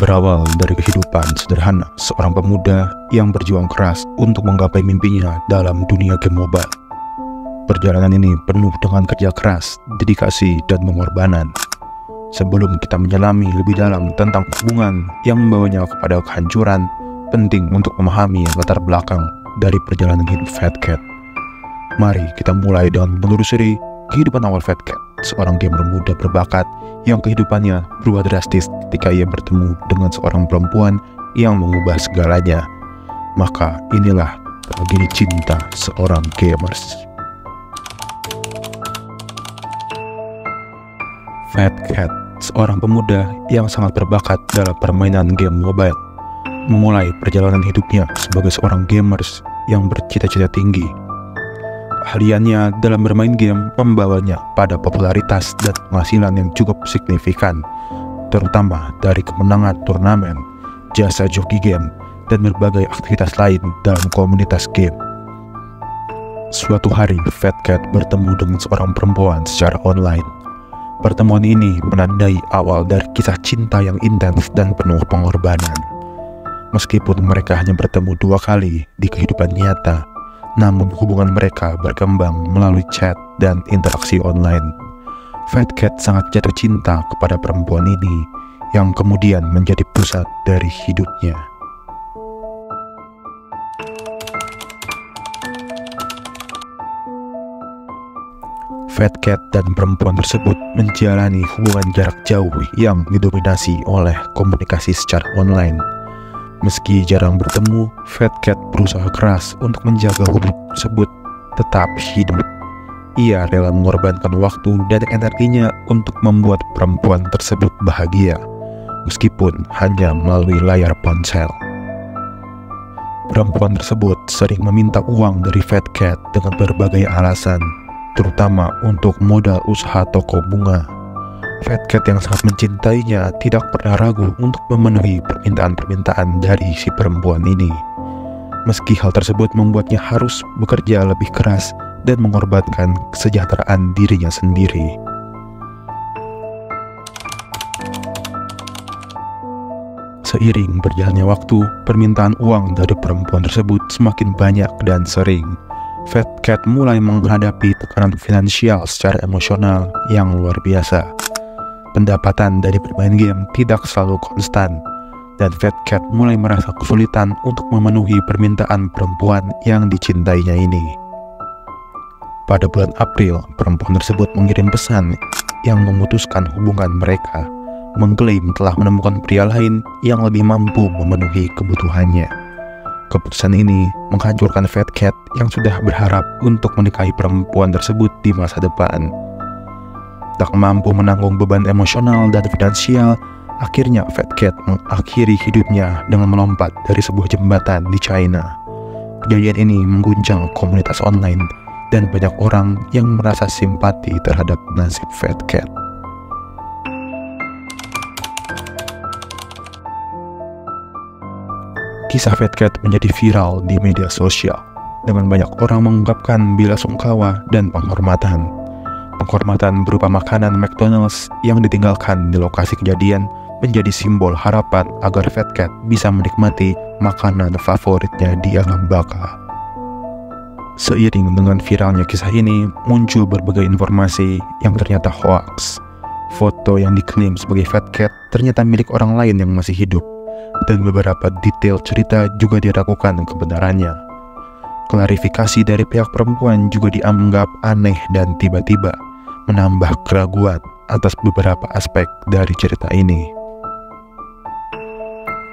Berawal dari kehidupan sederhana seorang pemuda yang berjuang keras untuk menggapai mimpinya dalam dunia game mobile. Perjalanan ini penuh dengan kerja keras, dedikasi, dan pengorbanan. Sebelum kita menyelami lebih dalam tentang hubungan yang membawanya kepada kehancuran, penting untuk memahami latar belakang dari perjalanan hidup Fat Cat. Mari kita mulai dengan menelusuri kehidupan awal Fat Cat, seorang gamer muda berbakat yang kehidupannya berubah drastis ketika ia bertemu dengan seorang perempuan yang mengubah segalanya. Maka inilah tragedi cinta seorang gamers. Fat Cat, seorang pemuda yang sangat berbakat dalam permainan game mobile, memulai perjalanan hidupnya sebagai seorang gamers yang bercita-cita tinggi. Keahliannya dalam bermain game membawanya pada popularitas dan penghasilan yang cukup signifikan, terutama dari kemenangan turnamen, jasa joki game, dan berbagai aktivitas lain dalam komunitas game. Suatu hari, Fat Cat bertemu dengan seorang perempuan secara online. Pertemuan ini menandai awal dari kisah cinta yang intens dan penuh pengorbanan. Meskipun mereka hanya bertemu 2 kali di kehidupan nyata, namun hubungan mereka berkembang melalui chat dan interaksi online. Fat Cat sangat jatuh cinta kepada perempuan ini, yang kemudian menjadi pusat dari hidupnya. Fat Cat dan perempuan tersebut menjalani hubungan jarak jauh yang didominasi oleh komunikasi secara online. Meski jarang bertemu, Fat Cat berusaha keras untuk menjaga hubungan tersebut tetap hidup. Ia rela mengorbankan waktu dan energinya untuk membuat perempuan tersebut bahagia, meskipun hanya melalui layar ponsel. Perempuan tersebut sering meminta uang dari Fat Cat dengan berbagai alasan, terutama untuk modal usaha toko bunga. Fat Cat yang sangat mencintainya tidak pernah ragu untuk memenuhi permintaan-permintaan dari si perempuan ini. Meski hal tersebut membuatnya harus bekerja lebih keras dan mengorbankan kesejahteraan dirinya sendiri. Seiring berjalannya waktu, permintaan uang dari perempuan tersebut semakin banyak dan sering. Fat Cat mulai menghadapi tekanan finansial secara emosional yang luar biasa. Pendapatan dari bermain game tidak selalu konstan, dan Fat Cat mulai merasa kesulitan untuk memenuhi permintaan perempuan yang dicintainya ini. Pada bulan April, perempuan tersebut mengirim pesan yang memutuskan hubungan mereka, mengklaim telah menemukan pria lain yang lebih mampu memenuhi kebutuhannya. Keputusan ini menghancurkan Fat Cat yang sudah berharap untuk menikahi perempuan tersebut di masa depan. Tak mampu menanggung beban emosional dan finansial, akhirnya Fat Cat mengakhiri hidupnya dengan melompat dari sebuah jembatan di China. Kejadian ini mengguncang komunitas online dan banyak orang yang merasa simpati terhadap nasib Fat Cat. Kisah Fat Cat menjadi viral di media sosial, dengan banyak orang mengungkapkan bela sungkawa dan penghormatan. Penghormatan berupa makanan McDonald's yang ditinggalkan di lokasi kejadian menjadi simbol harapan agar Fat Cat bisa menikmati makanan favoritnya di alam baka. Seiring dengan viralnya kisah ini, muncul berbagai informasi yang ternyata hoaks. Foto yang diklaim sebagai Fat Cat ternyata milik orang lain yang masih hidup, dan beberapa detail cerita juga diragukan kebenarannya. Klarifikasi dari pihak perempuan juga dianggap aneh dan tiba-tiba, menambah keraguan atas beberapa aspek dari cerita ini.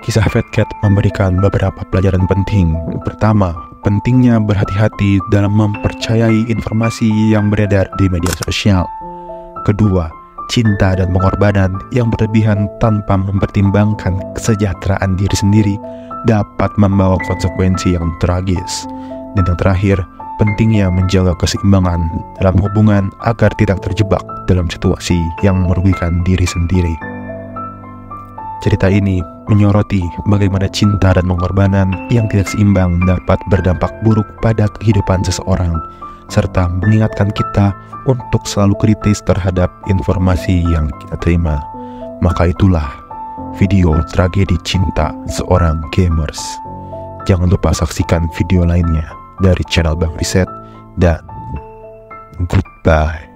Kisah Fat Cat memberikan beberapa pelajaran penting. Pertama, pentingnya berhati-hati dalam mempercayai informasi yang beredar di media sosial. Kedua, cinta dan pengorbanan yang berlebihan tanpa mempertimbangkan kesejahteraan diri sendiri dapat membawa konsekuensi yang tragis. Dan yang terakhir, pentingnya menjaga keseimbangan dalam hubungan agar tidak terjebak dalam situasi yang merugikan diri sendiri. Cerita ini menyoroti bagaimana cinta dan pengorbanan yang tidak seimbang dapat berdampak buruk pada kehidupan seseorang, serta mengingatkan kita untuk selalu kritis terhadap informasi yang kita terima. Maka itulah, video tragedi cinta seorang gamers. Jangan lupa saksikan video lainnya dari channel Bang Riset, dan goodbye.